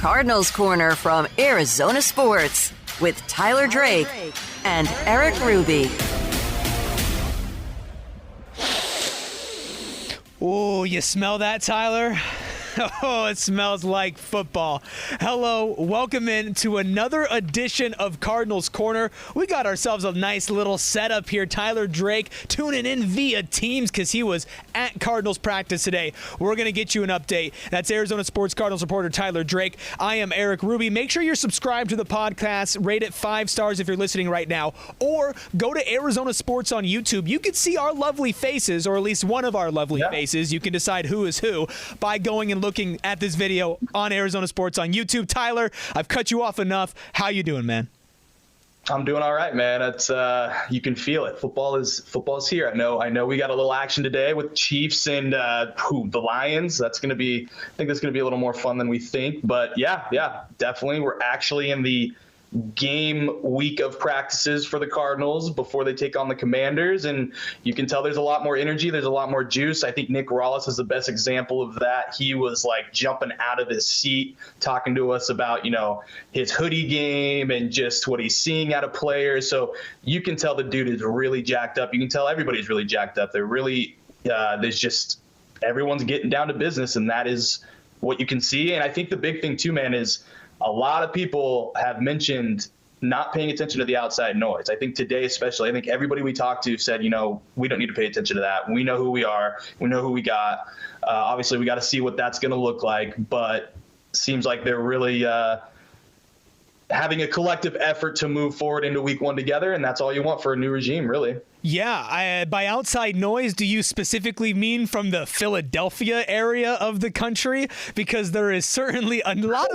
Cardinals Corner from Arizona Sports with Tyler Drake and Erik Ruby. Oh, you smell that, Tyler? Oh, it smells like football. Hello, welcome in to another edition of Cardinals Corner. We got ourselves a nice little setup here. Tyler Drake tuning in via Teams because he was at Cardinals practice today. We're going to get you an update. That's Arizona Sports Cardinals reporter Tyler Drake. I am Erik Ruby. Make sure you're subscribed to the podcast. Rate it 5 stars if you're listening right now. Or go to Arizona Sports on YouTube. You can see our lovely faces, or at least one of our lovely faces. You can decide who is who by going and looking at this video on Arizona Sports on YouTube. Tyler, I've cut you off enough. How you doing, man? I'm doing all right, man. It's you can feel it. Football is here. I know we got a little action today with Chiefs and the Lions. I think that's gonna be a little more fun than we think. But yeah, definitely. We're actually in the game week of practices for the Cardinals before they take on the Commanders, and you can tell there's a lot more energy, there's a lot more juice. I think Nick Rawlis is the best example of that. He was like jumping out of his seat talking to us about, his hoodie game and just what he's seeing out of players. So you can tell the dude is really jacked up. You can tell everybody's really jacked up. They're really everyone's getting down to business, and that is what you can see. And I think the big thing too, man, is a lot of people have mentioned not paying attention to the outside noise. I think today especially, I think everybody we talked to said, we don't need to pay attention to that. We know who we are. We know who we got. Obviously, we got to see what that's going to look like. But seems like they're really having a collective effort to move forward into week one together, and that's all you want for a new regime, really. Yeah, by outside noise, do you specifically mean from the Philadelphia area of the country? Because there is certainly a lot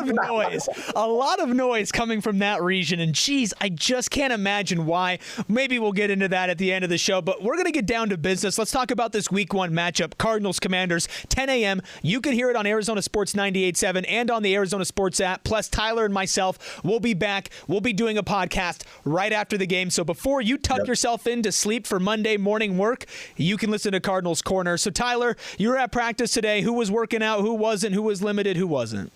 of noise coming from that region. And geez, I just can't imagine why. Maybe we'll get into that at the end of the show, but we're going to get down to business. Let's talk about this week one matchup, Cardinals Commanders, 10 a.m. You can hear it on Arizona Sports 98.7 and on the Arizona Sports app. Plus, Tyler and myself will be back. We'll be doing a podcast right after the game. So before you tuck yourself in to sleep for Monday morning work, you can listen to Cardinals Corner. So Tyler, you were at practice today. Who was working out? Who wasn't? Who was limited? Who wasn't?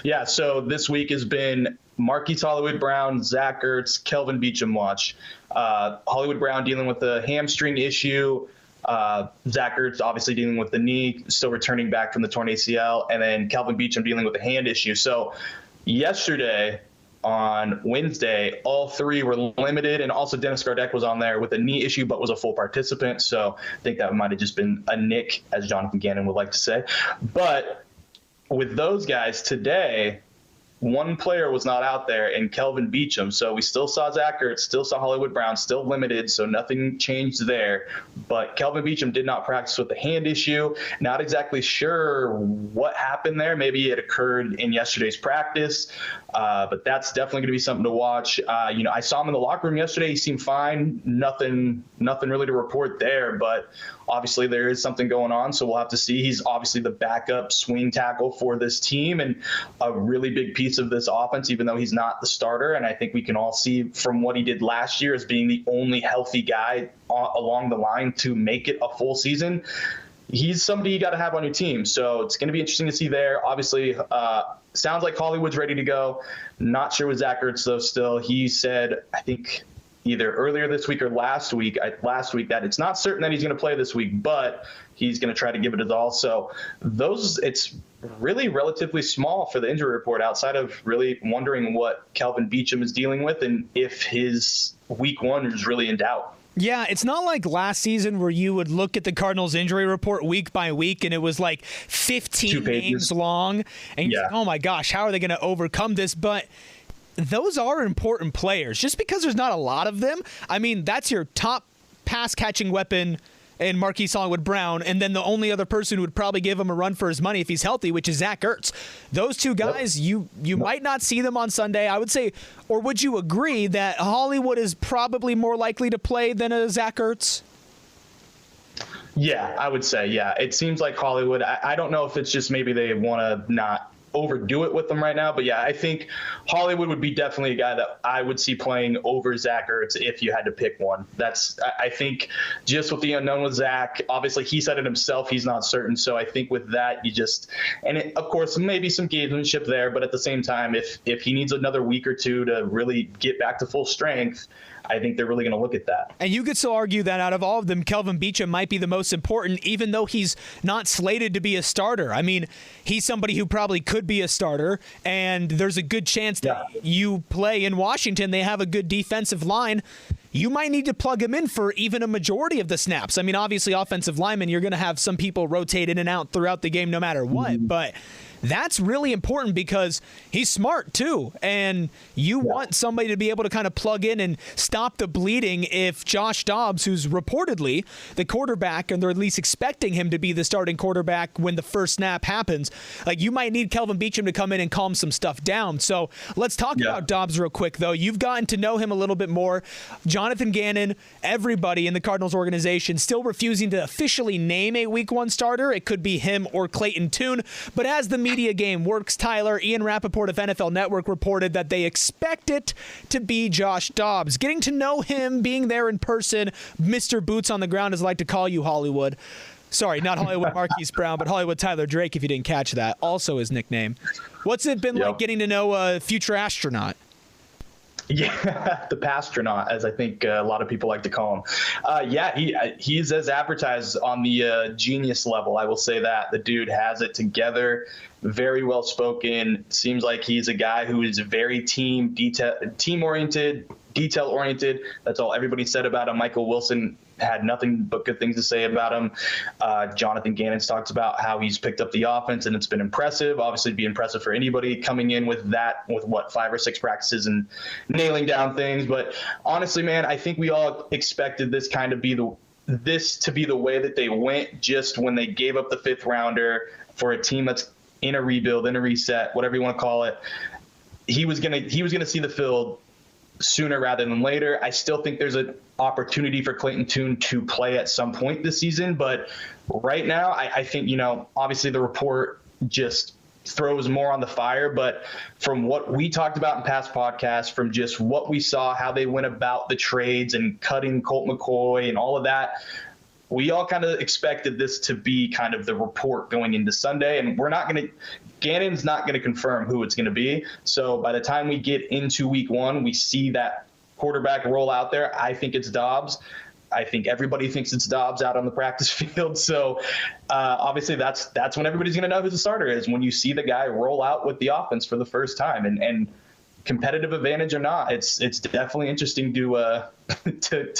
Yeah, so this week has been Marquise Hollywood Brown, Zach Ertz, Kelvin Beachum watch. Hollywood Brown dealing with the hamstring issue. Zach Ertz obviously dealing with the knee, still returning back from the torn ACL, and then Kelvin Beachum dealing with the hand issue. So yesterday, on Wednesday, all three were limited, and also Dennis Gardeck was on there with a knee issue but was a full participant. So I think that might have just been a nick, as Jonathan Gannon would like to say. But with those guys today, one player was not out there, and Kelvin Beachum. So we still saw Zach Ertz, still saw Hollywood Brown, still limited, so nothing changed there. But Kelvin Beachum did not practice with the hand issue. Not exactly sure what happened there. Maybe it occurred in yesterday's practice, but that's definitely going to be something to watch. I saw him in the locker room yesterday. He seemed fine. Nothing really to report there, but obviously there is something going on, so we'll have to see. He's obviously the backup swing tackle for this team and a really big piece of this offense, even though he's not the starter. And I think we can all see from what he did last year as being the only healthy guy along the line to make it a full season. He's somebody you got to have on your team. So it's going to be interesting to see there. Obviously, sounds like Hollywood's ready to go. Not sure with Zach Ertz, though, still. He said, I think, either earlier this week or last week that it's not certain that he's going to play this week, but he's going to try to give it his all. So it's really relatively small for the injury report outside of really wondering what Kelvin Beachum is dealing with and if his week one is really in doubt. Yeah, it's not like last season where you would look at the Cardinals injury report week by week and it was like 15 names long. And you're like, oh my gosh, how are they going to overcome this? But those are important players. Just because there's not a lot of them, I mean, that's your top pass-catching weapon in Marquise Hollywood Brown, and then the only other person who would probably give him a run for his money if he's healthy, which is Zach Ertz. Those two guys, you might not see them on Sunday. I would say, or would you agree that Hollywood is probably more likely to play than a Zach Ertz? Yeah, I would say, yeah. It seems like Hollywood, I don't know if it's just maybe they want to not overdo it with them right now. But yeah, I think Hollywood would be definitely a guy that I would see playing over Zach Ertz if you had to pick one. I think just with the unknown with Zach, obviously he said it himself, he's not certain. So I think with that, of course, maybe some gamesmanship there, but at the same time, if he needs another week or two to really get back to full strength, I think they're really going to look at that. And you could still argue that out of all of them, Kelvin Beachum might be the most important, even though he's not slated to be a starter. I mean, he's somebody who probably could be a starter, and there's a good chance that you play in Washington. They have a good defensive line. You might need to plug him in for even a majority of the snaps. I mean, obviously, offensive linemen, you're going to have some people rotate in and out throughout the game no matter what, but that's really important because he's smart too, and you want somebody to be able to kind of plug in and stop the bleeding if Josh Dobbs, who's reportedly the quarterback, and they're at least expecting him to be the starting quarterback when the first snap happens, like you might need Kelvin Beachum to come in and calm some stuff down. So let's talk about Dobbs real quick, though. You've gotten to know him a little bit more. Jonathan Gannon, everybody in the Cardinals organization still refusing to officially name a Week 1 starter. It could be him or Clayton Tune, but as the media game works, Tyler, Ian Rappaport of NFL Network reported that they expect it to be Josh Dobbs. Getting to know him, being there in person, Mr. Boots on the Ground, as I like to call you, Hollywood. Sorry, not Hollywood Marquise Brown, but Hollywood Tyler Drake, if you didn't catch that. Also his nickname. What's it been like getting to know a future astronaut? Yeah, the Pastronaut, as I think a lot of people like to call him. He's as advertised on the genius level. I will say that. The dude has it together, very well spoken. Seems like he's a guy who is very team-oriented, detail-oriented. That's all everybody said about him. Michael Wilson had nothing but good things to say about him. Jonathan Gannon's talked about how he's picked up the offense, and it's been impressive. Obviously, it'd be impressive for anybody coming in with 5 or 6 practices and nailing down things. But honestly, man, I think we all expected this to be the way that they went just when they gave up the 5th rounder for a team that's in a rebuild, in a reset, whatever you want to call it. He was gonna see the field sooner rather than later. I still think there's an opportunity for Clayton Tune to play at some point this season, but right now I think, obviously the report just throws more on the fire, but from what we talked about in past podcasts, from just what we saw, how they went about the trades and cutting Colt McCoy and all of that, we all kind of expected this to be kind of the report going into Sunday, and Gannon's not going to confirm who it's going to be. So by the time we get into Week 1, we see that quarterback roll out there. I think it's Dobbs. I think everybody thinks it's Dobbs out on the practice field. So obviously that's when everybody's going to know who the starter is, when you see the guy roll out with the offense for the first time. And competitive advantage or not, it's definitely interesting to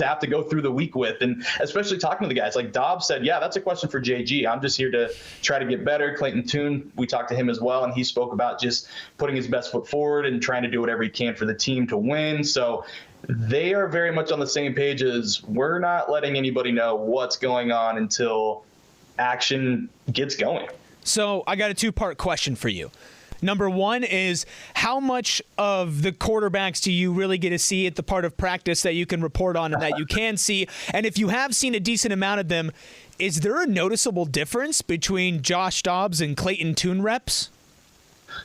have to go through the week with, and especially talking to the guys. Like Dobbs said, that's a question for JG. I'm just here to try to get better. Clayton Tune, we talked to him as well, and he spoke about just putting his best foot forward and trying to do whatever he can for the team to win. So they are very much on the same page as we're not letting anybody know what's going on until action gets going. So I got a 2-part question for you. Number one is, how much of the quarterbacks do you really get to see at the part of practice that you can report on and that you can see? And if you have seen a decent amount of them, is there a noticeable difference between Josh Dobbs and Clayton Tune reps?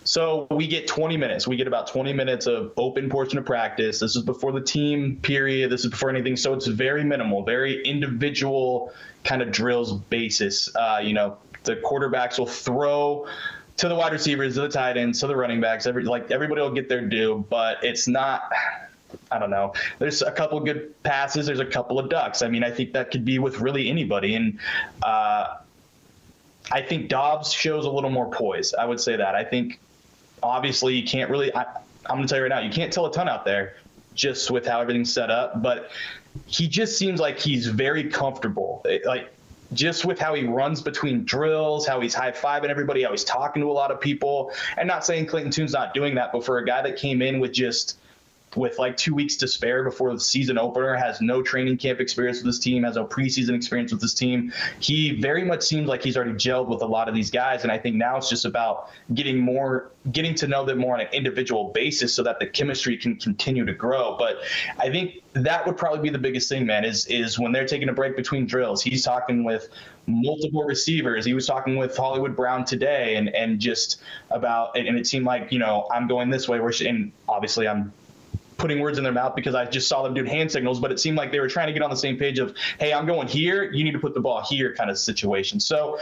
So we get 20 minutes. We get about 20 minutes of open portion of practice. This is before the team period. This is before anything. So it's very minimal, very individual kind of drills basis. The quarterbacks will throw to the wide receivers, to the tight ends, to the running backs. Everybody will get their due, but it's not, I don't know. There's a couple good passes. There's a couple of ducks. I mean, I think that could be with really anybody. And I think Dobbs shows a little more poise. I would say that. I think obviously you can't really, I'm going to tell you right now, you can't tell a ton out there just with how everything's set up, but he just seems like he's very comfortable. Just with how he runs between drills, how he's high-fiving everybody, how he's talking to a lot of people. And not saying Clayton Tune's not doing that, but for a guy that came in with 2 weeks to spare before the season opener, has no training camp experience with this team, has no preseason experience with this team, he very much seems like he's already gelled with a lot of these guys. And I think now it's just about getting to know them more on an individual basis so that the chemistry can continue to grow. But I think that would probably be the biggest thing, man, is when they're taking a break between drills, he's talking with multiple receivers. He was talking with Hollywood Brown today and just about, and it seemed like, I'm going this way, and obviously I'm putting words in their mouth because I just saw them do hand signals, but it seemed like they were trying to get on the same page of, hey, I'm going here, you need to put the ball here kind of situation. So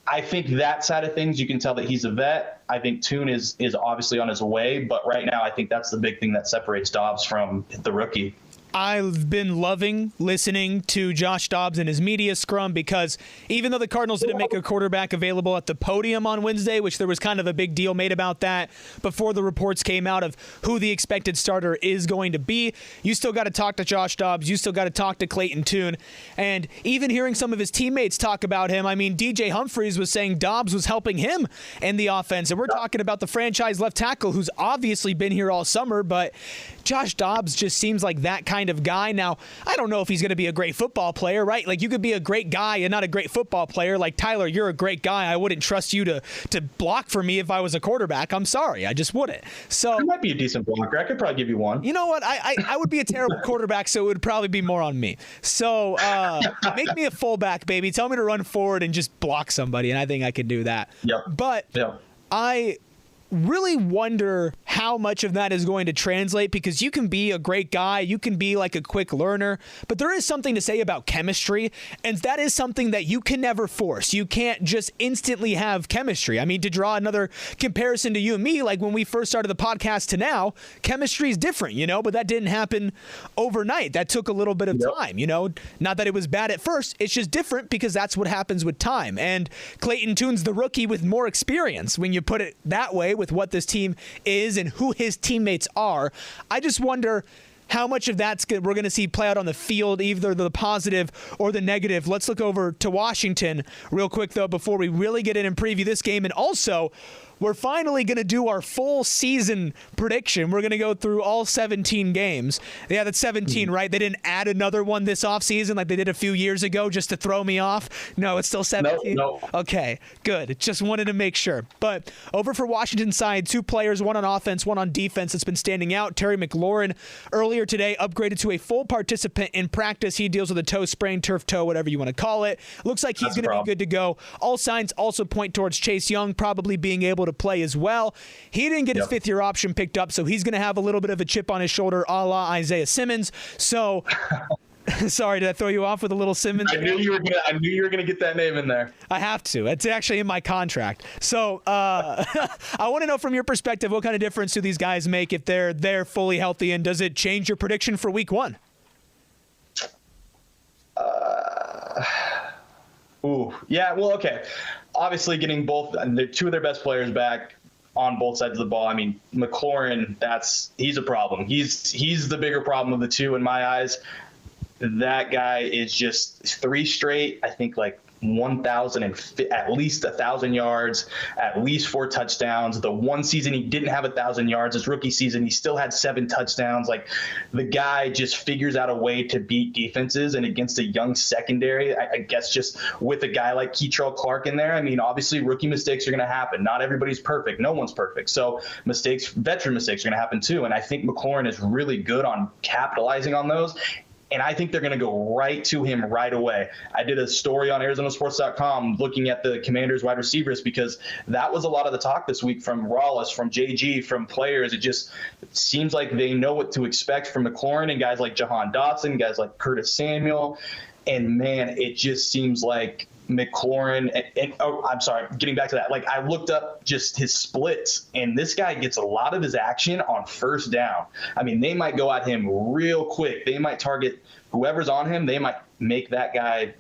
I think that side of things, you can tell that he's a vet. I think Tune is obviously on his way, but right now I think that's the big thing that separates Dobbs from the rookie. I've been loving listening to Josh Dobbs and his media scrum because even though the Cardinals didn't make a quarterback available at the podium on Wednesday, which there was kind of a big deal made about that before the reports came out of who the expected starter is going to be, you still got to talk to Josh Dobbs. You still got to talk to Clayton Tune. And even hearing some of his teammates talk about him, I mean, DJ Humphries was saying Dobbs was helping him in the offense. And we're talking about the franchise left tackle who's obviously been here all summer, but Josh Dobbs just seems like that kind of guy. Now, I don't know if he's going to be a great football player, right? Like, you could be a great guy and not a great football player. Like, Tyler, you're a great guy. I wouldn't trust you to block for me if I was a quarterback. I'm sorry. I just wouldn't. So you might be a decent blocker. I could probably give you one. You know what? I would be a terrible quarterback, so it would probably be more on me. So make me a fullback, baby. Tell me to run forward and just block somebody, and I think I could do that. Yep. But yep. I really wonder how much of that is going to translate, because you can be a great guy, you can be like a quick learner, but there is something to say about chemistry, and that is something that you can never force. You can't just instantly have chemistry. I mean, to draw another comparison to you and me, like when we first started the podcast to now, chemistry is different, but that didn't happen overnight. That took a little bit of time, Not that it was bad at first, it's just different because that's what happens with time. And Clayton Tune's the rookie with more experience when you put it that way, with what this team is and who his teammates are. I just wonder how much of that's we're going to see play out on the field, either the positive or the negative. Let's look over to Washington real quick, though, before we really get in and preview this game. And also, we're finally going to do our full season prediction. We're going to go through all 17 games. Yeah, that's 17, right? They didn't add another one this offseason like they did a few years ago just to throw me off. No, it's still 17? No. Okay, good. Just wanted to make sure. But over for Washington's side, two players, one on offense, one on defense, that's been standing out. Terry McLaurin earlier today upgraded to a full participant in practice. He deals with a toe sprain, turf toe, whatever you want to call it. Looks like he's going to be good to go. All signs also point towards Chase Young probably being able to play as well. He didn't get his fifth-year option picked up, so he's going to have a little bit of a chip on his shoulder, a la Isaiah Simmons. So, sorry, did I throw you off with a little Simmons? I knew you were gonna get that name in there. I have to. It's actually in my contract. So, I want to know from your perspective, what kind of difference do these guys make if they're fully healthy, and does it change your prediction for Week 1? Yeah. Well, okay. Obviously, getting two of their best players back on both sides of the ball. I mean, McLaurin, he's a problem. He's the bigger problem of the two in my eyes. That guy is just 3 straight, I think, like 1,000 and at least 1,000 yards, at least 4 touchdowns. The one season he didn't have 1,000 yards, his rookie season, he still had 7 touchdowns. Like, the guy just figures out a way to beat defenses, and against a young secondary, I guess just with a guy like Keitrell Clark in there, I mean, obviously rookie mistakes are going to happen. Not everybody's perfect. No one's perfect. So veteran mistakes are going to happen too. And I think McLaurin is really good on capitalizing on those. And I think they're going to go right to him right away. I did a story on ArizonaSports.com looking at the Commanders wide receivers, because that was a lot of the talk this week from Rawlis, from JG, from players. It just seems like they know what to expect from McLaurin and guys like Jahan Dotson, guys like Curtis Samuel. And, man, it just seems like McLaurin getting back to that. Like, I looked up just his splits, and this guy gets a lot of his action on first down. I mean, they might go at him real quick. They might target whoever's on him. They might make that guy.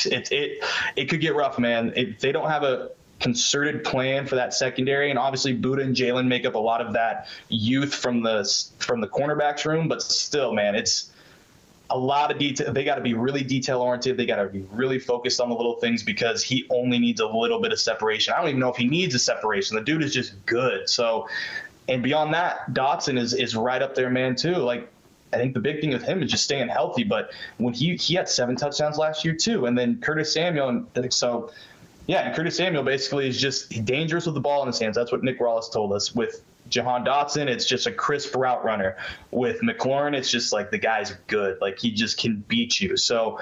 It could get rough, man. If they don't have a concerted plan for that secondary, and obviously Buda and Jalen make up a lot of that youth from the cornerbacks room, but still, man, it's a lot of detail. They got to be really detail oriented. They got to be really focused on the little things, because he only needs a little bit of separation. I don't even know if he needs a separation. The dude is just good. So, and beyond that, Dotson is right up there, man, too. Like, I think the big thing with him is just staying healthy. But when he had 7 touchdowns last year too, and then Curtis Samuel, and Curtis Samuel basically is just dangerous with the ball in his hands. That's what Nick Rawlis told us. With Jahan Dotson, it's just a crisp route runner. With McLaurin, it's just like the guy's good. Like, he just can beat you. So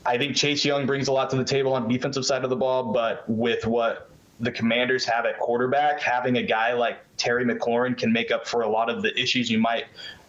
I think Chase Young brings a lot to the table on the defensive side of the ball, but with what the Commanders have at quarterback, having a guy like Terry McLaurin can make up for a lot of the issues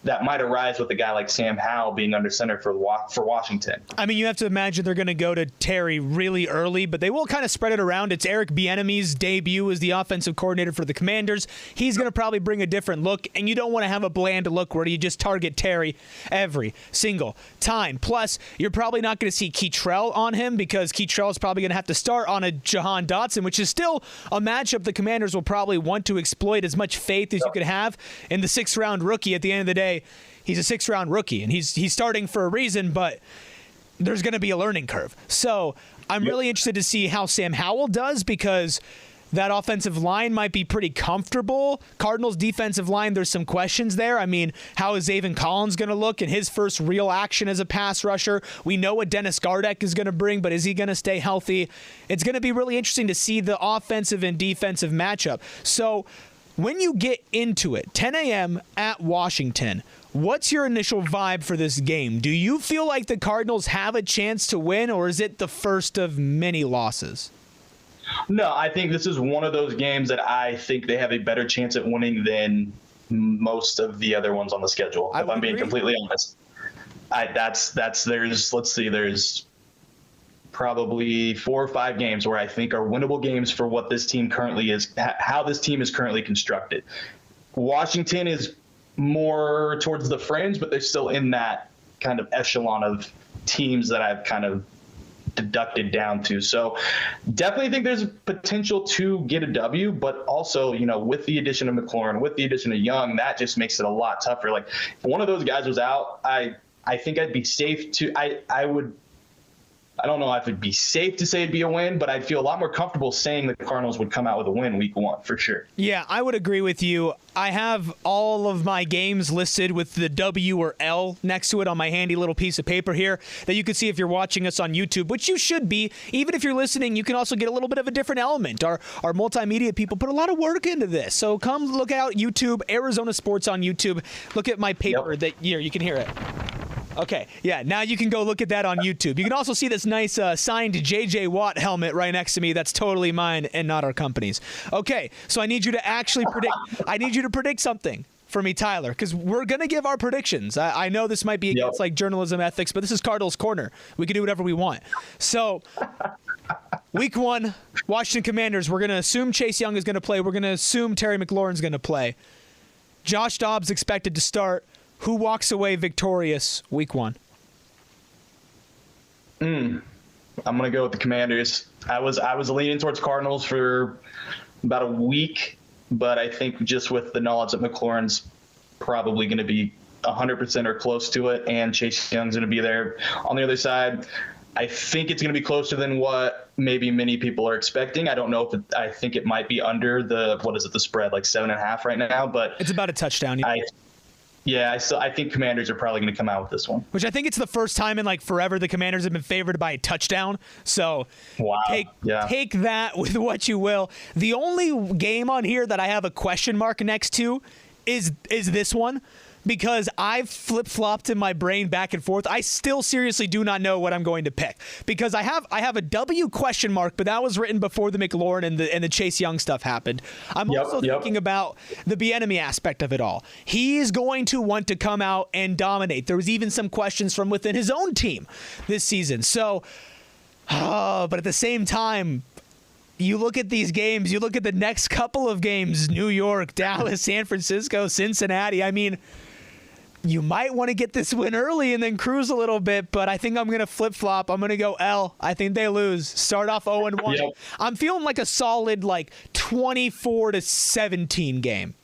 that might arise with a guy like Sam Howell being under center for Washington. I mean, you have to imagine they're going to go to Terry really early, but they will kind of spread it around. It's Eric Bieniemy's debut as the offensive coordinator for the Commanders. He's going to probably bring a different look, and you don't want to have a bland look where you just target Terry every single time. Plus, you're probably not going to see Keitrell on him because Keitrell is probably going to have to start on a Jahan Dotson, which is still a matchup the Commanders will probably want to exploit as much faith as you could have in the sixth-round rookie. At the end of the day, he's a sixth-round rookie, and he's starting for a reason, but there's going to be a learning curve. So I'm really interested to see how Sam Howell does because that offensive line might be pretty comfortable. Cardinals' defensive line, there's some questions there. I mean, how is Zaven Collins going to look in his first real action as a pass rusher? We know what Dennis Gardeck is going to bring, but is he going to stay healthy? It's going to be really interesting to see the offensive and defensive matchup. So when you get into it, 10 a.m. at Washington, what's your initial vibe for this game? Do you feel like the Cardinals have a chance to win, or is it the first of many losses? No, I think this is one of those games that I think they have a better chance at winning than most of the other ones on the schedule, if I'm being completely honest. There's probably 4 or 5 games where I think are winnable games for what this team currently is, how this team is currently constructed. Washington is more towards the fringe, but they're still in that kind of echelon of teams that I've kind of deducted down to. So definitely think there's potential to get a W, but also, with the addition of McLaurin, with the addition of Young, that just makes it a lot tougher. Like if one of those guys was out, I think I'd be safe to, I don't know if it'd be safe to say it'd be a win, but I'd feel a lot more comfortable saying the Cardinals would come out with a win week 1 for sure. Yeah, I would agree with you. I have all of my games listed with the W or L next to it on my handy little piece of paper here that you can see if you're watching us on YouTube, which you should be. Even if you're listening, you can also get a little bit of a different element. Our multimedia people put a lot of work into this. So come look out YouTube, Arizona Sports on YouTube. Look at my paper that here, you can hear it. Okay, yeah, now you can go look at that on YouTube. You can also see this nice signed J.J. Watt helmet right next to me. That's totally mine and not our company's. Okay, so I need you to actually predict. I need you to predict something for me, Tyler, because we're going to give our predictions. I know this might be against like journalism ethics, but this is Cardinals Corner. We can do whatever we want. So week 1, Washington Commanders, we're going to assume Chase Young is going to play. We're going to assume Terry McLaurin's going to play. Josh Dobbs expected to start. Who walks away victorious week 1? I'm going to go with the Commanders. I was leaning towards Cardinals for about a week, but I think just with the knowledge that McLaurin's probably going to be 100% or close to it, and Chase Young's going to be there on the other side, I think it's going to be closer than what maybe many people are expecting. I don't know if I think it might be under the spread, like 7.5 right now, but it's about a touchdown. I think Commanders are probably going to come out with this one. Which I think it's the first time in like forever the Commanders have been favored by a touchdown. So take that with what you will. The only game on here that I have a question mark next to is this one, because I've flip-flopped in my brain back and forth. I still seriously do not know what I'm going to pick, because I have a W question mark, but that was written before the McLaurin and the Chase Young stuff happened. I'm also thinking about the Bieniemy aspect of it all. He is going to want to come out and dominate. There was even some questions from within his own team this season. So, but at the same time, you look at these games, you look at the next couple of games, New York, Dallas, San Francisco, Cincinnati. I mean, you might want to get this win early and then cruise a little bit, but I think I'm going to flip-flop. I'm going to go L. I think they lose. Start off 0-1. Yep. I'm feeling like a solid 24-17 game.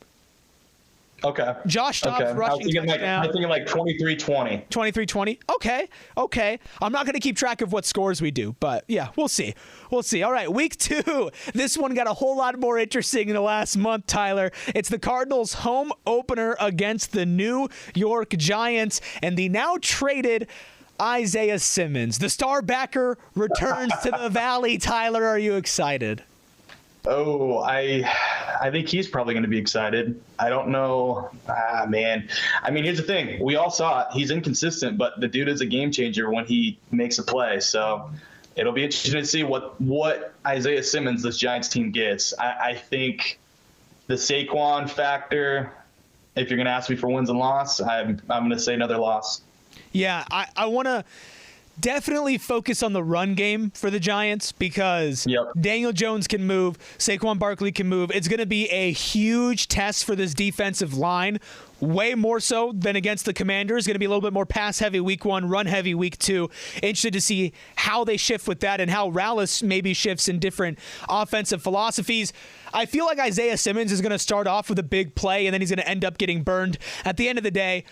Okay. Josh Dobbs rushing touchdown. I'm thinking like 23-20. 23-20? Okay. I'm not going to keep track of what scores we do, but yeah, we'll see. All right, week 2. This one got a whole lot more interesting in the last month, Tyler. It's the Cardinals' home opener against the New York Giants and the now traded Isaiah Simmons. The star backer returns to the Valley. Tyler, are you excited? Oh, I think he's probably going to be excited. I don't know. Man. I mean, here's the thing. We all saw it. He's inconsistent, but the dude is a game changer when he makes a play. So it'll be interesting to see what Isaiah Simmons, this Giants team, gets. I think the Saquon factor, if you're going to ask me for wins and loss, I'm going to say another loss. Yeah, I want to definitely focus on the run game for the Giants because Daniel Jones can move, Saquon Barkley can move. It's going to be a huge test for this defensive line, way more so than against the Commanders. Going to be a little bit more pass-heavy week 1, run-heavy week 2. Interested to see how they shift with that and how Rallis maybe shifts in different offensive philosophies. I feel like Isaiah Simmons is going to start off with a big play, and then he's going to end up getting burned. At the end of the day,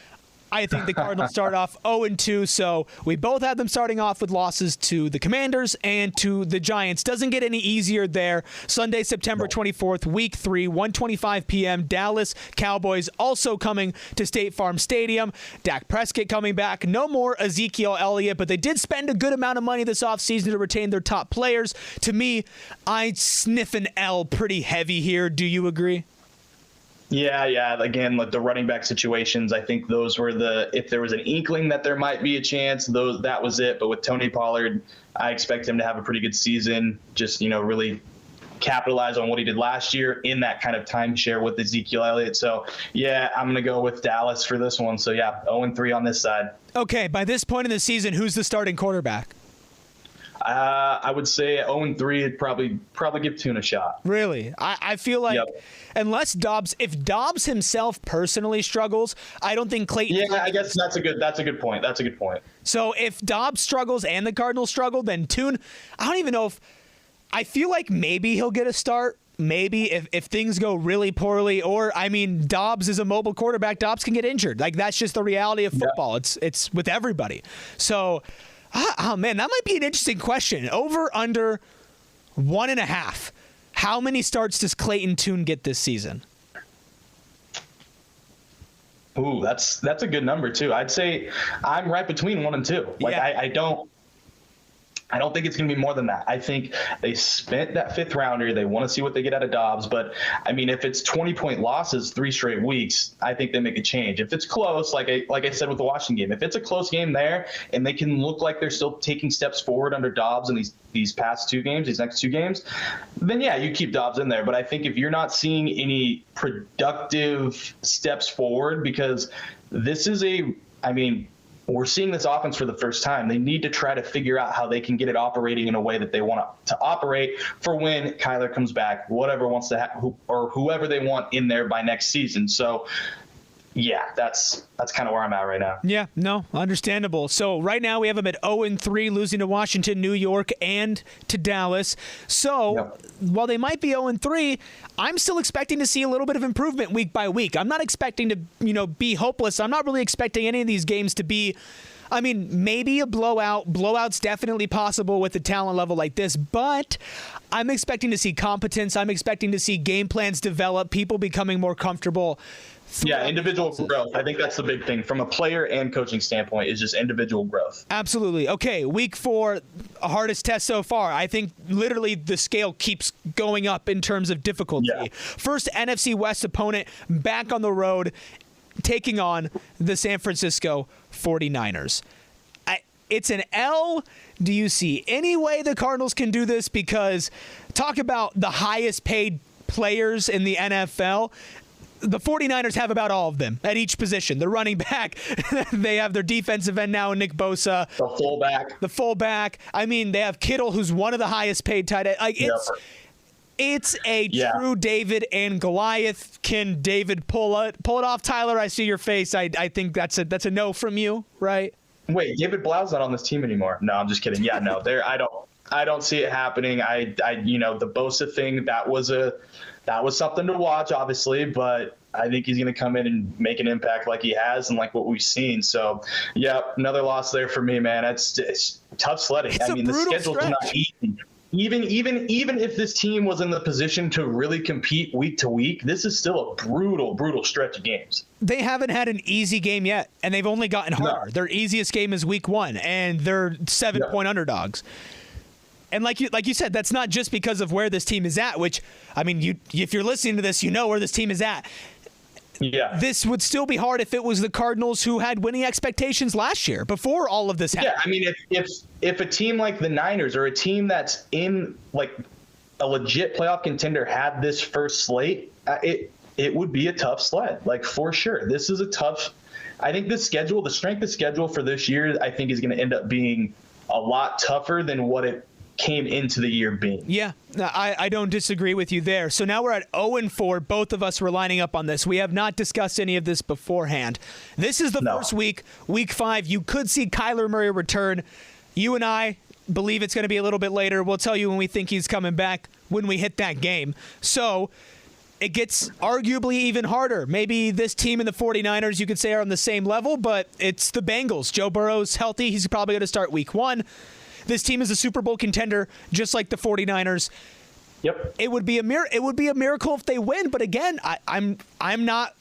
I think the Cardinals start off 0-2, so we both have them starting off with losses to the Commanders and to the Giants. Doesn't get any easier there. Sunday, September 24th, Week 3, 1:25 p.m., Dallas Cowboys also coming to State Farm Stadium. Dak Prescott coming back. No more Ezekiel Elliott, but they did spend a good amount of money this offseason to retain their top players. To me, I sniff an L pretty heavy here. Do you agree? Yeah. Again, like the running back situations, I think those were if there was an inkling that there might be a chance, that was it. But with Tony Pollard, I expect him to have a pretty good season. Just, really capitalize on what he did last year in that kind of timeshare with Ezekiel Elliott. So, yeah, I'm going to go with Dallas for this one. So, yeah, 0-3 on this side. Okay, by this point in the season, who's the starting quarterback? I would say 0-3, it'd probably give Tune a shot. Really? I feel like unless if Dobbs himself personally struggles, I don't think Clayton. Yeah, I guess that's a good point. That's a good point. So if Dobbs struggles and the Cardinals struggle, then Tune, I don't even know if I feel like maybe he'll get a start. Maybe if things go really poorly, or Dobbs is a mobile quarterback. Dobbs can get injured. Like that's just the reality of football. Yeah. It's with everybody. So. Oh, man, that might be an interesting question. Over, under 1.5. How many starts does Clayton Tune get this season? Ooh, that's a good number, too. I'd say I'm right between 1 and 2. Like, yeah. I don't think it's going to be more than that. I think they spent that 5th rounder. They want to see what they get out of Dobbs. But, if it's 20-point losses 3 straight weeks, I think they make a change. If it's close, like I said with the Washington game, if it's a close game there and they can look like they're still taking steps forward under Dobbs in these past 2 games, these next 2 games, then, yeah, you keep Dobbs in there. But I think if you're not seeing any productive steps forward, because this is we're seeing this offense for the first time. They need to try to figure out how they can get it operating in a way that they want to operate for when Kyler comes back, whatever wants to or whoever they want in there by next season. So, yeah, that's kind of where I'm at right now. Yeah, no, understandable. So right now we have them at 0-3, losing to Washington, New York, and to Dallas. So while they might be 0-3, I'm still expecting to see a little bit of improvement week by week. I'm not expecting to, be hopeless. I'm not really expecting any of these games to be, maybe a blowout. Blowout's definitely possible with a talent level like this, but I'm expecting to see competence. I'm expecting to see game plans develop, people becoming more comfortable. Yeah, individual growth. I think that's the big thing from a player and coaching standpoint is just individual growth. Absolutely. Okay, week 4, hardest test so far. I think literally the scale keeps going up in terms of difficulty. Yeah. First NFC West opponent back on the road, taking on the San Francisco 49ers. It's an L. Do you see any way the Cardinals can do this? Because talk about the highest paid players in the NFL. The 49ers have about all of them at each position. The running back, they have their defensive end now, Nick Bosa. The fullback. They have Kittle, who's one of the highest paid tight ends. It's a true David and Goliath. Can David pull it off? Tyler, I see your face. I think that's a no from you, right? Wait, David Blau's not on this team anymore. No, I'm just kidding. Yeah, no, I don't see it happening. The Bosa thing, that was something to watch, obviously, but I think he's going to come in and make an impact like he has and like what we've seen. So, yeah, another loss there for me, man. It's tough sledding. The schedule's not easy. Even if this team was in the position to really compete week to week, this is still a brutal stretch of games. They haven't had an easy game yet, and they've only gotten harder. No. Their easiest game is week 1, and they're 7-point underdogs. And like you said, that's not just because of where this team is at, which, I mean, if you're listening to this, you know where this team is at. Yeah. This would still be hard if it was the Cardinals who had winning expectations last year before all of this happened. Yeah, I mean, if a team like the Niners or a team that's in like a legit playoff contender had this first slate, it would be a tough sled, like for sure. This is a tough. I think the strength of schedule for this year, I think is going to end up being a lot tougher than what it came into the year being. Yeah, I don't disagree with you there. So now we're at 0-4. Both of us were lining up on this. We have not discussed any of this beforehand. This is the first week, week 5. You could see Kyler Murray return. You and I believe it's going to be a little bit later. We'll tell you when we think he's coming back when we hit that game. So it gets arguably even harder. Maybe this team and the 49ers, you could say, are on the same level, but it's the Bengals. Joe Burrow's healthy. He's probably going to start week 1. This team is a Super Bowl contender, just like the 49ers. Yep. It would be a miracle if they win, but again, I'm not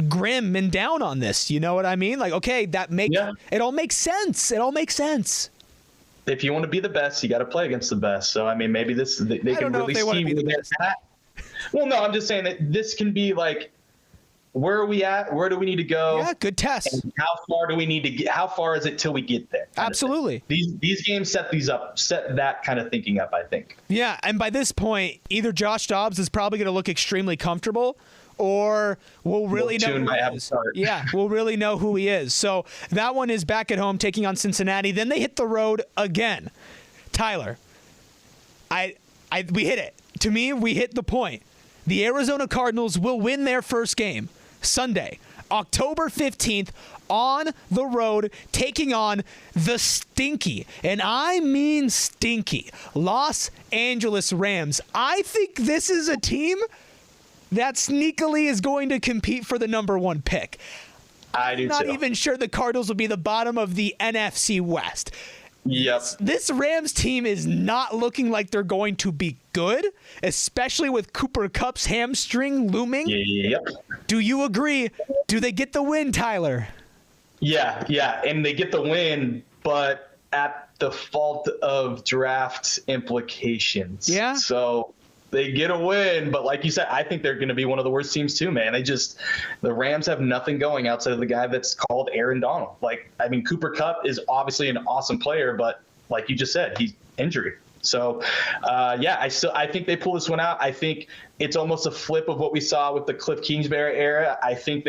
grim and down on this. You know what I mean? Like, okay, it all makes sense. It all makes sense. If you want to be the best, you got to play against the best. So I mean, maybe they can really see where they're at. Well, no, I'm just saying that this can be like, where are we at? Where do we need to go? Yeah, good test. And how far do we need to get? How far is it till we get there? Absolutely. These games set that kind of thinking up, I think. Yeah, and by this point, either Josh Dobbs is probably going to look extremely comfortable, or we'll really know who he is. Yeah, we'll really know who he is. So that one is back at home taking on Cincinnati. Then they hit the road again. Tyler, we hit it. To me, we hit the point. The Arizona Cardinals will win their first game Sunday, October 15th, on the road, taking on the stinky, and I mean stinky, Los Angeles Rams. I think this is a team that sneakily is going to compete for the number 1 pick. I'm not even sure the Cardinals will be the bottom of the NFC West. Yep. This Rams team is not looking like they're going to be good, especially with Cooper Kupp's hamstring looming. Yep. Do you agree? Do they get the win, Tyler? Yeah, and they get the win, but at the fault of draft implications. Yeah. So they get a win, but like you said, I think they're going to be one of the worst teams too, man. The Rams have nothing going outside of the guy that's called Aaron Donald. Like, I mean, Cooper Kupp is obviously an awesome player, but like you just said, he's injured. So, I think they pull this one out. I think it's almost a flip of what we saw with the Cliff Kingsbury era. I think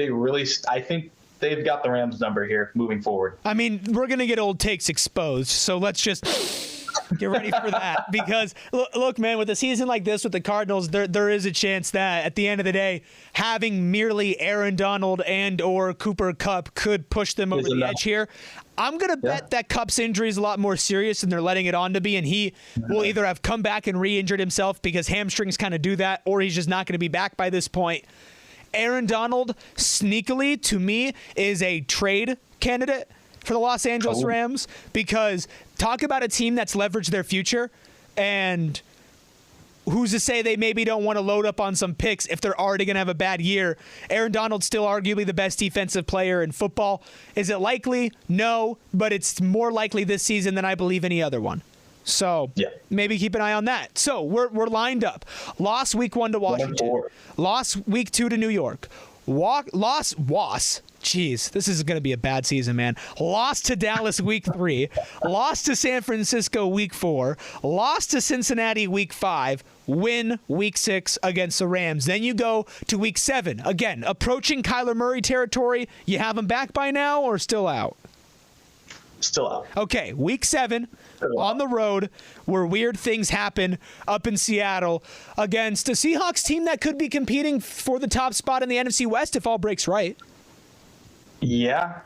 they've got the Rams number here moving forward. I mean, we're going to get old takes exposed, so let's just get ready for that. Because, look, man, with a season like this with the Cardinals, there is a chance that at the end of the day, having merely Aaron Donald and or Cooper Kupp could push them over the edge here. I'm going to bet that Kupp's injury is a lot more serious than they're letting it on to be, and he will either have come back and re-injured himself because hamstrings kind of do that, or he's just not going to be back by this point. Aaron Donald, sneakily, to me, is a trade candidate for the Los Angeles Rams, because talk about a team that's leveraged their future, and who's to say they maybe don't want to load up on some picks if they're already going to have a bad year. Aaron Donald's still arguably the best defensive player in football. Is it likely? No, but it's more likely this season than I believe any other one. So maybe keep an eye on that. So we're lined up. Lost week 1 to Washington. Lost week 2 to New York. Jeez, this is going to be a bad season, man. Lost to Dallas week 3. Lost to San Francisco week 4. Lost to Cincinnati week 5. Win week 6 against the Rams. Then you go to week 7. Again, approaching Kyler Murray territory. You have him back by now or still out? Still out. Okay, week 7 on the road where weird things happen up in Seattle against a Seahawks team that could be competing for the top spot in the NFC West if all breaks right. Yep.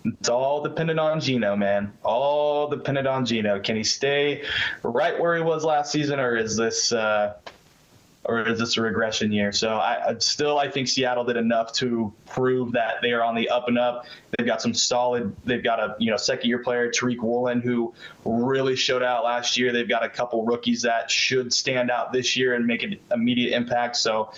It's all dependent on Geno, man. All dependent on Geno. Can he stay right where he was last season, or is this a regression year? So I think Seattle did enough to prove that they are on the up and up. They've got they've got a second-year player, Tariq Woolen, who really showed out last year. They've got a couple rookies that should stand out this year and make an immediate impact. So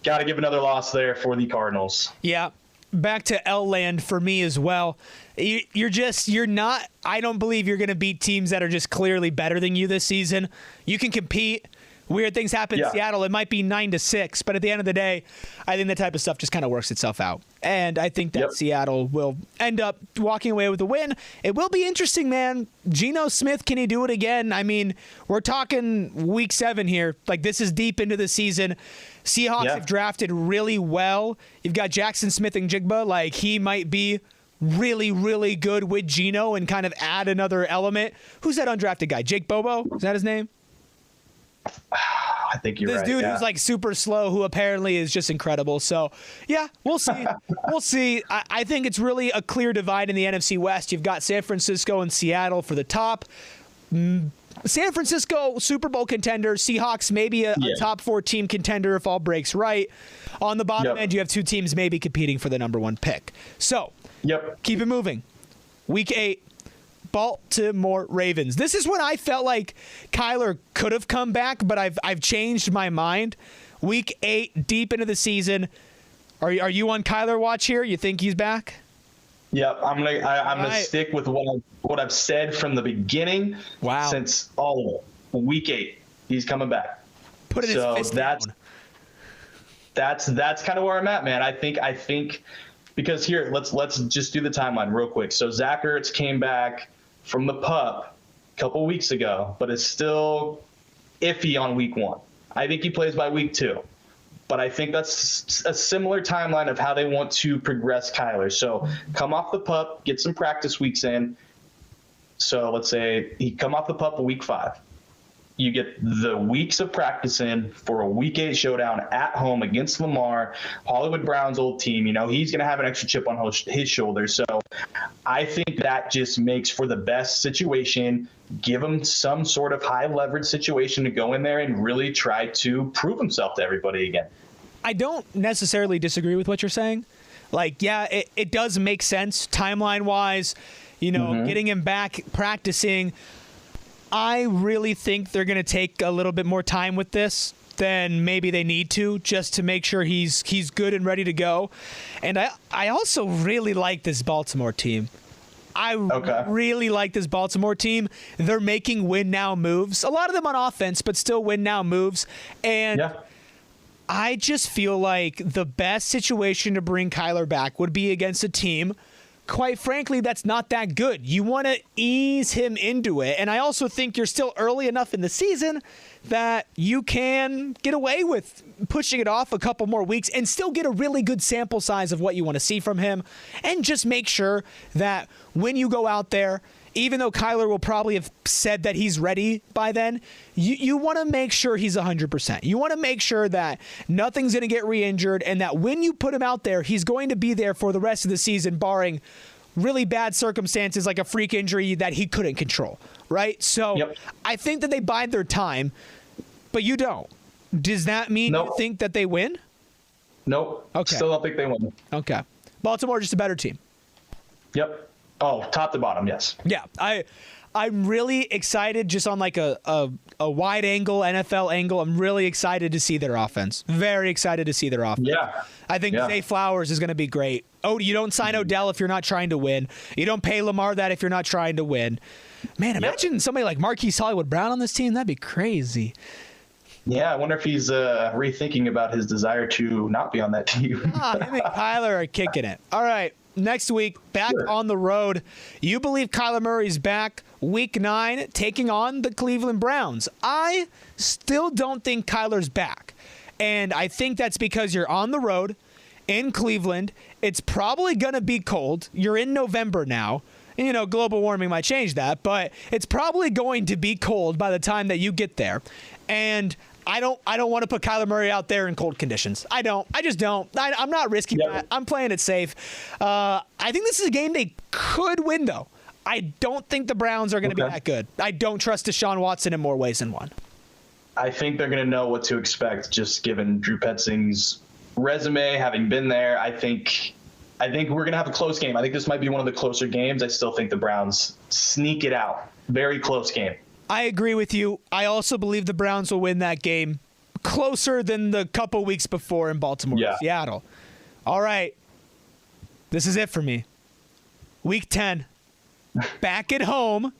got to give another loss there for the Cardinals. Yeah. Back to L-land for me as well. You're not. I don't believe you're going to beat teams that are just clearly better than you this season. You can compete. Weird things happen in Seattle. It might be 9-6, but at the end of the day, I think that type of stuff just kind of works itself out. And I think that Seattle will end up walking away with a win. It will be interesting, man. Geno Smith, can he do it again? I mean, we're talking week 7 here. Like, this is deep into the season. Seahawks have drafted really well. You've got Jackson Smith and Jigba. Like, he might be really, really good with Geno and kind of add another element. Who's that undrafted guy? Jake Bobo? Is that his name? I think you're right. This dude who's like super slow, who apparently is just incredible. So, yeah, we'll see. We'll see. I think it's really a clear divide in the NFC West. You've got San Francisco and Seattle for the top. San Francisco, Super Bowl contender. Seahawks, maybe a top 4 team contender if all breaks right. On the bottom end, you have 2 teams maybe competing for the number 1 pick. So, keep it moving. Week 8. Baltimore Ravens. This is when I felt like Kyler could have come back, but I've changed my mind. Week 8, deep into the season. Are you on Kyler watch here? You think he's back? Yep, I'm gonna stick with what I've said from the beginning. Wow. Since all of it. Week 8, he's coming back. Put it in his fist down. That's kind of where I'm at, man. I think because here, let's just do the timeline real quick. So Zach Ertz came back from the pup a couple weeks ago, but is still iffy on week 1. I think he plays by week 2. But I think that's a similar timeline of how they want to progress Kyler. So come off the pup, get some practice weeks in. So let's say he come off the pup week 5. You get the weeks of practice in for a week 8 showdown at home against Lamar, Hollywood Brown's old team. You know, he's going to have an extra chip on his shoulder. So I think that just makes for the best situation. Give him some sort of high leverage situation to go in there and really try to prove himself to everybody again. I don't necessarily disagree with what you're saying. Like, yeah, it does make sense timeline wise, you know, getting him back practicing. I really think they're going to take a little bit more time with this than maybe they need to, just to make sure he's good and ready to go. And I also really like this Baltimore team. I really like this Baltimore team. They're making win-now moves. A lot of them on offense, but still win-now moves. And I just feel like the best situation to bring Kyler back would be against a team, quite frankly, that's not that good. You want to ease him into it. And I also think you're still early enough in the season that you can get away with pushing it off a couple more weeks and still get a really good sample size of what you want to see from him. And just make sure that when you go out there, even though Kyler will probably have said that he's ready by then, you want to make sure he's 100%. You want to make sure that nothing's going to get re-injured and that when you put him out there, he's going to be there for the rest of the season, barring really bad circumstances like a freak injury that he couldn't control, right? So I think that they bide their time, but you don't. Does that mean you think that they win? Nope. Okay. Still don't think they win. Okay. Baltimore just a better team. Yep. Oh, top to bottom, yes. Yeah, I'm really excited just on like a wide angle, NFL angle. I'm really excited to see their offense. Very excited to see their offense. Yeah. I think Zay Flowers is going to be great. Oh, you don't sign Odell if you're not trying to win. You don't pay Lamar that if you're not trying to win. Man, imagine somebody like Marquise Hollywood Brown on this team. That'd be crazy. Yeah, I wonder if he's rethinking about his desire to not be on that team. Him and Kyler are kicking it. All right. Next week, back on the road. You believe Kyler Murray's back week 9, taking on the Cleveland Browns. I still don't think Kyler's back. And I think that's because you're on the road in Cleveland. It's probably going to be cold. You're in November now. You know, global warming might change that, but it's probably going to be cold by the time that you get there. And I don't want to put Kyler Murray out there in cold conditions. I just don't. I'm not risking that. I'm playing it safe. I think this is a game they could win, though. I don't think the Browns are going to be that good. I don't trust Deshaun Watson in more ways than one. I think they're going to know what to expect, just given Drew Petzing's resume, having been there. I think we're going to have a close game. I think this might be one of the closer games. I still think the Browns sneak it out. Very close game. I agree with you. I also believe the Browns will win that game closer than the couple weeks before in Baltimore and Seattle. All right. This is it for me. Week 10, back at home,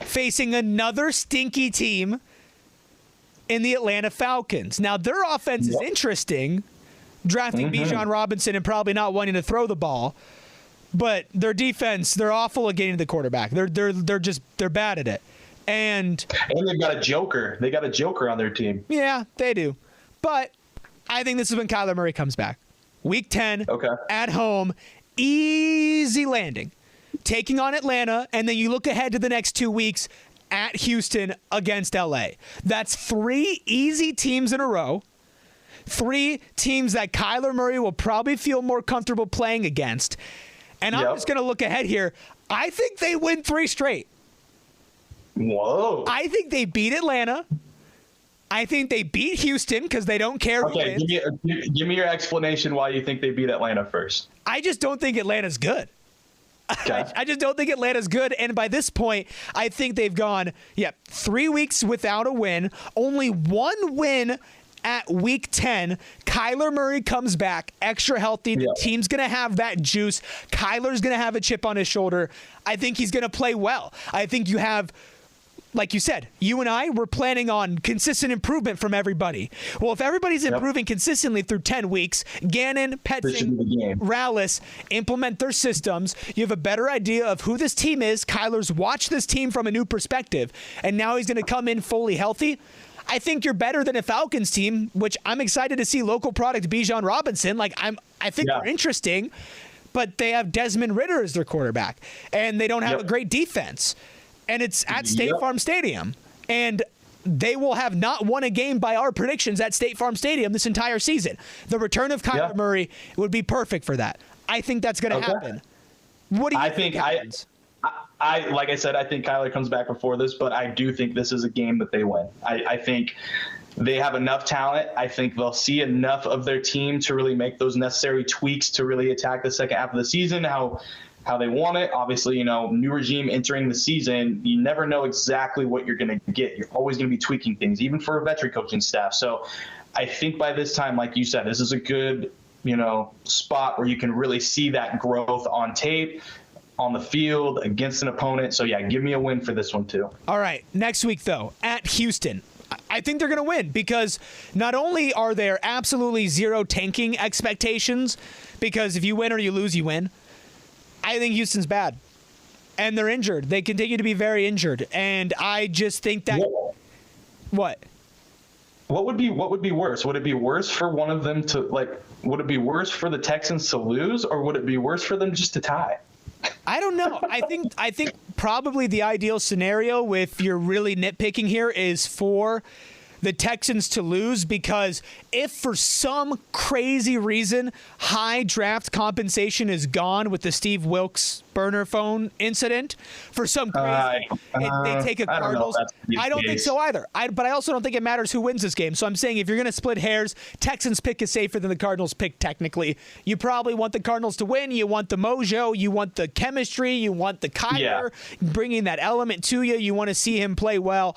facing another stinky team in the Atlanta Falcons. Now, their offense is interesting, drafting Bijan Robinson and probably not wanting to throw the ball. But their defense, they're awful at getting to the quarterback. They're bad at it. And they've got a joker. They got a joker on their team. Yeah, they do. But I think this is when Kyler Murray comes back. Week 10, at home, easy landing. Taking on Atlanta, and then you look ahead to the next 2 weeks at Houston against LA. That's 3 easy teams in a row. 3 teams that Kyler Murray will probably feel more comfortable playing against. And I'm just going to look ahead here. I think they win 3 straight. Whoa. I think they beat Atlanta. I think they beat Houston because they don't care who wins. Give me your explanation why you think they beat Atlanta first. I just don't think Atlanta's good. Okay. I just don't think Atlanta's good. And by this point, I think they've gone, 3 weeks without a win. Only 1 win at week 10. Kyler Murray comes back extra healthy. The team's going to have that juice. Kyler's going to have a chip on his shoulder. I think he's going to play well. I think you have, like you said, you and I were planning on consistent improvement from everybody. Well, if everybody's improving consistently through 10 weeks, Gannon, Petzing, Rallis implement their systems. You have a better idea of who this team is. Kyler's watched this team from a new perspective, and now he's going to come in fully healthy. I think you're better than a Falcons team, which I'm excited to see local product Bijan Robinson. I think they're interesting, but they have Desmond Ridder as their quarterback, and they don't have a great defense. And it's at State Farm Stadium. And they will have not won a game by our predictions at State Farm Stadium this entire season. The return of Kyler Murray would be perfect for that. I think that's going to happen. What do you think happens? Like I said, I think Kyler comes back before this, but I do think this is a game that they win. I think they have enough talent. I think they'll see enough of their team to really make those necessary tweaks to really attack the second half of the season how they want it. Obviously, new regime entering the season, you never know exactly what you're going to get. You're always going to be tweaking things, even for a veteran coaching staff. So I think by this time, like you said, this is a good, spot where you can really see that growth on tape, on the field, against an opponent. So, give me a win for this one, too. All right. Next week, though, at Houston. I think they're going to win because not only are there absolutely zero tanking expectations, because if you win or you lose, you win. I think Houston's bad, and they're injured. They continue to be very injured, and I just think that what would be worse? Would it be worse for one of them to would it be worse for the Texans to lose, or would it be worse for them just to tie? I don't know. I think probably the ideal scenario, if you're really nitpicking here, is for the Texans to lose, because if for some crazy reason high draft compensation is gone with the Steve Wilkes burner phone incident, for some crazy, they take a Cardinals. I don't think so either. But I also don't think it matters who wins this game. So I'm saying if you're going to split hairs, Texans pick is safer than the Cardinals pick technically. You probably want the Cardinals to win. You want the mojo. You want the chemistry. You want the Kyler bringing that element to you. You want to see him play well.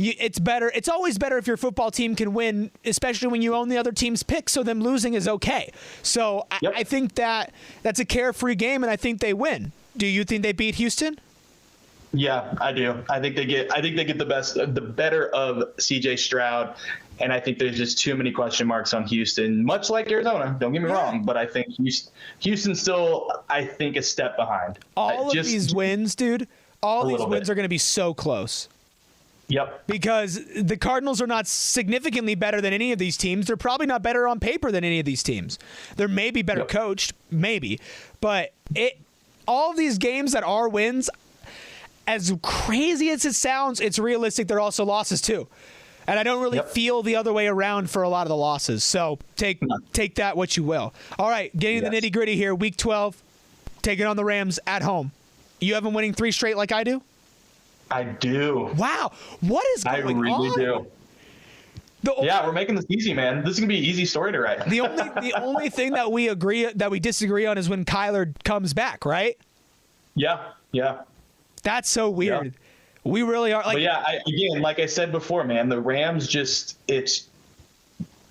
It's better. It's always better if your football team can win, especially when you own the other team's pick, so them losing is okay. So I think that's a carefree game, and I think they win. Do you think they beat Houston? Yeah, I do. I think they get the better of CJ Stroud, and I think there's just too many question marks on Houston, much like Arizona. Don't get me wrong, but I think Houston's still, I think, a step behind. All of these wins, dude, all these wins are going to be so close. Yep. Because the Cardinals are not significantly better than any of these teams. They're probably not better on paper than any of these teams. They're maybe better coached, maybe. But all of these games that are wins, as crazy as it sounds, it's realistic they're also losses too. And I don't really feel the other way around for a lot of the losses. So take that what you will. All right, getting the nitty-gritty here. Week 12, taking on the Rams at home. You have them winning 3 straight like I do? I do. Wow. What is going on? I really do. We're making this easy, man. This is going to be an easy story to write. The only thing that we disagree on is when Kyler comes back, right? Yeah. That's so weird. Yeah. We really are. Again, like I said before, man, the Rams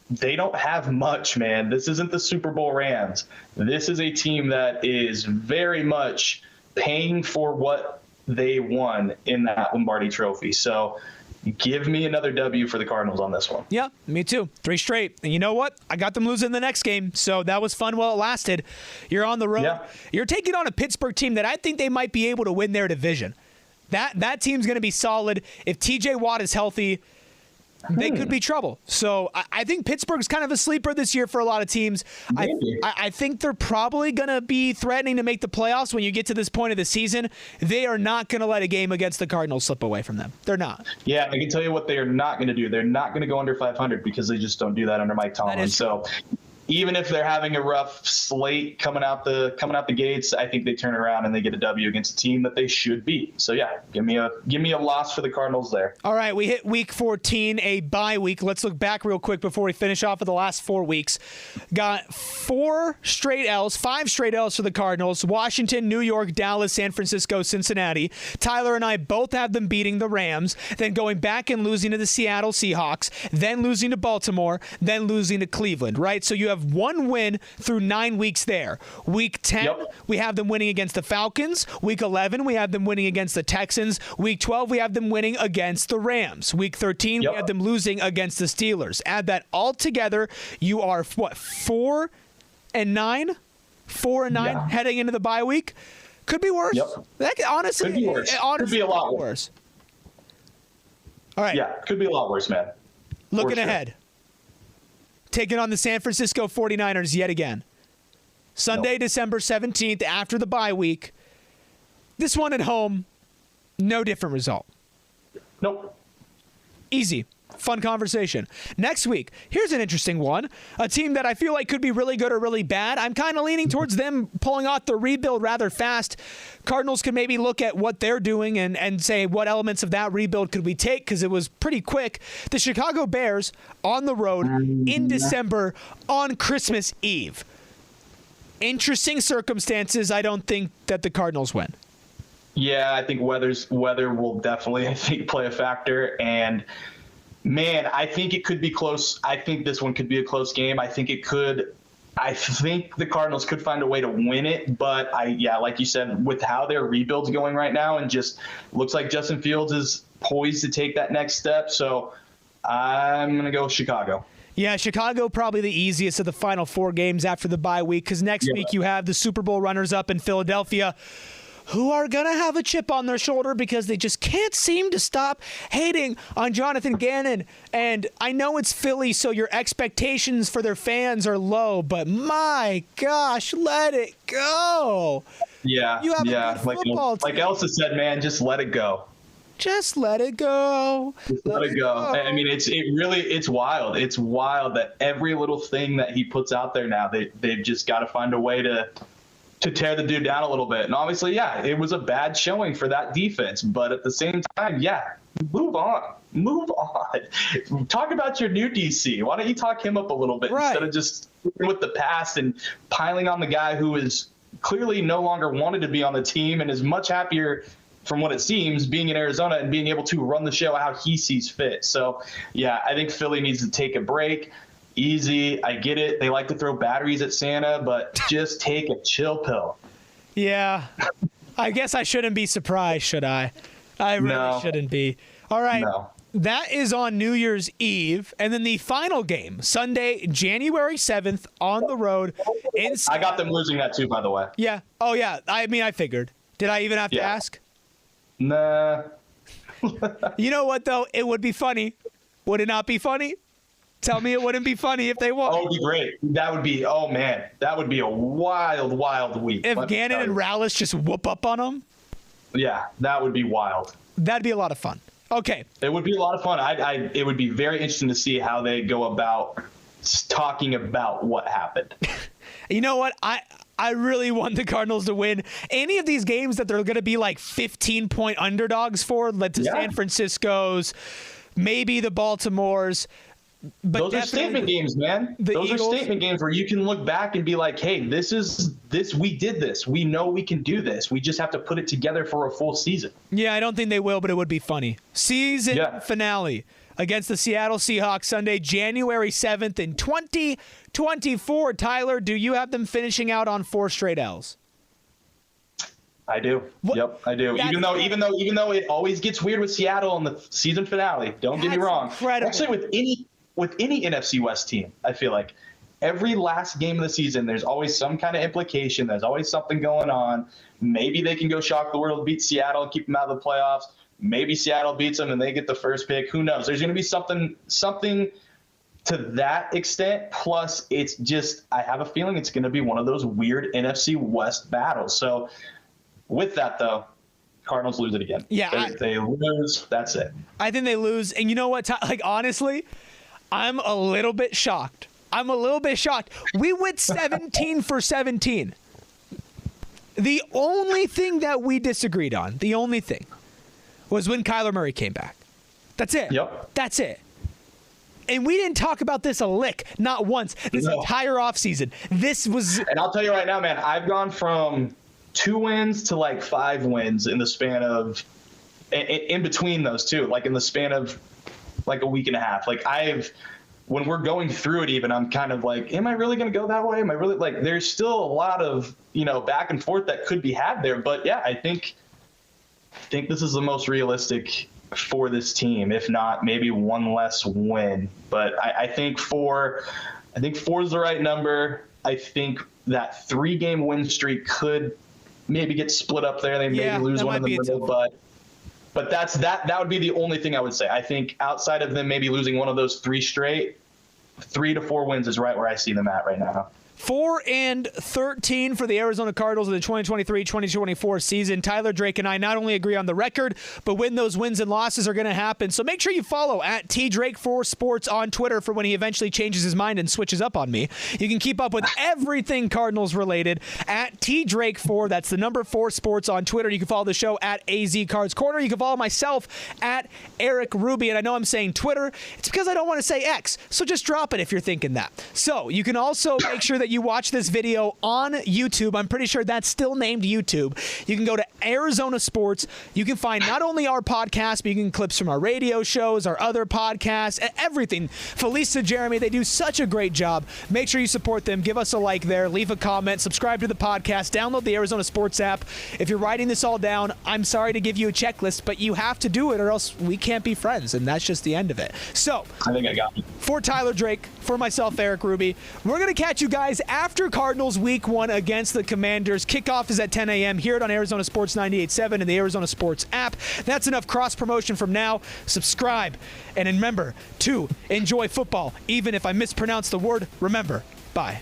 they don't have much, man. This isn't the Super Bowl Rams. This is a team that is very much paying for what they won in that Lombardi Trophy. So give me another W for the Cardinals on this one. Yeah, me too. 3 straight. And you know what? I got them losing the next game, so that was fun while it lasted. You're on the road. Yeah. You're taking on a Pittsburgh team that I think they might be able to win their division. That team's going to be solid. If TJ Watt is healthy, they could be trouble. So I think Pittsburgh's kind of a sleeper this year for a lot of teams. I think they're probably going to be threatening to make the playoffs when you get to this point of the season. They are not going to let a game against the Cardinals slip away from them. They're not. Yeah, I can tell you what they are not going to do. They're not going to go under 500 because they just don't do that under Mike Tomlin. So even if they're having a rough slate coming out the gates, I think they turn around and they get a W against a team that they should beat. So yeah, give me a loss for the Cardinals there. All right, we hit week 14, a bye week. Let's look back real quick before we finish off with the last 4 weeks. Got 5 straight L's for the Cardinals. Washington, New York, Dallas, San Francisco, Cincinnati. Tyler and I both have them beating the Rams, then going back and losing to the Seattle Seahawks, then losing to Baltimore, then losing to Cleveland, right? So you have 1 win through 9 weeks there. Week 10, we have them winning against the Falcons. Week 11, we have them winning against the Texans. Week 12, we have them winning against the Rams. Week 13, we have them losing against the Steelers. Add that all together, you are, 4-9? 4-9 heading into the bye week? Could be worse. That could, honestly, could be worse. Could be a lot worse. All right. Yeah, could be a lot worse, man. Looking ahead. Taking on the San Francisco 49ers yet again. Sunday, December 17th, after the bye week. This one at home, no different result. Nope. Easy. Fun conversation. Next week, here's an interesting one. A team that I feel like could be really good or really bad. I'm kind of leaning towards them pulling off the rebuild rather fast. Cardinals could maybe look at what they're doing and say what elements of that rebuild could we take, because it was pretty quick. The Chicago Bears on the road in December on Christmas Eve. Interesting circumstances. I don't think that the Cardinals win. Yeah, I think weather will definitely, I think, play a factor. And man, I think it could be close. I think this one could be a close game. I think the Cardinals could find a way to win it. But like you said, with how their rebuild's going right now, and just looks like Justin Fields is poised to take that next step. So I'm going to go Chicago. Yeah, Chicago probably the easiest of the final 4 games after the bye week, because next week you have the Super Bowl runners-up in Philadelphia, who are going to have a chip on their shoulder because they just can't seem to stop hating on Jonathan Gannon. And I know it's Philly, so your expectations for their fans are low, but my gosh, let it go. Yeah, you have a good football team. Like Elsa said, man, just let it go. Just let it go. Just let it go. I mean, it's wild. It's wild that every little thing that he puts out there now, they've just got to find a way to tear the dude down a little bit. And obviously, it was a bad showing for that defense. But at the same time, move on. Move on. Talk about your new DC. Why don't you talk him up a little bit instead of just with the past and piling on the guy who is clearly no longer wanted to be on the team and is much happier, from what it seems, being in Arizona and being able to run the show how he sees fit. So, I think Philly needs to take a break. Easy. I get it. They like to throw batteries at Santa, but just take a chill pill. Yeah. I guess I shouldn't be surprised, should I? I really shouldn't be. All right. No. That is on New Year's Eve. And then the final game, Sunday, January 7th, on the road. I got them losing that too, by the way. Yeah. Oh, yeah. I mean, I figured. Did I even have to ask? Nah. You know what, though? It would be funny. Would it not be funny? Tell me it wouldn't be funny if they won. Oh, it'd be great. That would be, oh, man. That would be a wild, wild week. If Gannon and Rallis just whoop up on them? Yeah, that would be wild. That'd be a lot of fun. Okay. It would be a lot of fun. It would be very interesting to see how they go about talking about what happened. You know what? I really want the Cardinals to win any of these games that they're going to be like 15-point underdogs for, like the San Franciscos, maybe the Baltimores. But those are statement games, man. Those Eagles, are statement games where you can look back and be like, hey, we did this. We know we can do this. We just have to put it together for a full season. Yeah, I don't think they will, but it would be funny. Season finale against the Seattle Seahawks Sunday, January 7th in 2024. Tyler, do you have them finishing out on 4 straight L's? I do. What? Yep, I do. Even though it always gets weird with Seattle in the season finale. Don't get me wrong. Incredible. Actually, with any NFC West team, I feel like every last game of the season, there's always some kind of implication. There's always something going on. Maybe they can go shock the world, beat Seattle, and keep them out of the playoffs. Maybe Seattle beats them and they get the first pick. Who knows? There's going to be something to that extent. Plus, it's just, I have a feeling it's going to be one of those weird NFC West battles. So with that, though, Cardinals lose it again. Yeah. They lose. That's it. I think they lose. And you know what? Like, honestly, I'm a little bit shocked. We went 17 for 17. The only thing that we disagreed on, was when Kyler Murray came back. That's it. Yep. That's it. And we didn't talk about this a lick, not once, this entire offseason. And I'll tell you right now, man, I've gone from 2 wins to like 5 wins in the span of, in between those two, like in the span of like a week and a half. Like when we're going through it even, I'm kind of like, am I really going to go that way? Am I really like, there's still a lot of, back and forth that could be had there. But yeah, I think this is the most realistic for this team, if not maybe one less win. But I think 4 is the right number. I think that 3-game win streak could maybe get split up there. They maybe lose one in the middle, but that would be the only thing I would say. I think outside of them maybe losing one of those 3 straight, 3 to 4 wins is right where I see them at right now. 4-13 for the Arizona Cardinals in the 2023-2024 season. Tyler, Drake, and I not only agree on the record, but when those wins and losses are going to happen. So make sure you follow at @TDrake4Sports on Twitter for when he eventually changes his mind and switches up on me. You can keep up with everything Cardinals related at @TDrake4. That's the number 4 Sports on Twitter. You can follow the show at Cardinals Corner. You can follow myself at Erik Ruby. And I know I'm saying Twitter. It's because I don't want to say X. So just drop it if you're thinking that. So you can also make sure that you watch this video on YouTube. I'm pretty sure that's still named YouTube. You can go to Arizona Sports. You can find not only our podcast, but you can clips from our radio shows, our other podcasts, everything. Felisa, Jeremy, they do such a great job. Make sure you support them. Give us a like there. Leave a comment. Subscribe to the podcast. Download the Arizona Sports app. If you're writing this all down, I'm sorry to give you a checklist, but you have to do it or else we can't be friends, and that's just the end of it. So, I think I got it. For Tyler Drake, for myself, Erik Ruby, we're going to catch you guys after Cardinals Week 1 against the Commanders. Kickoff is at 10 a.m. here on Arizona Sports 98.7 and the Arizona Sports app. That's enough cross-promotion from now. Subscribe. And remember to enjoy football. Even if I mispronounce the word, remember. Bye.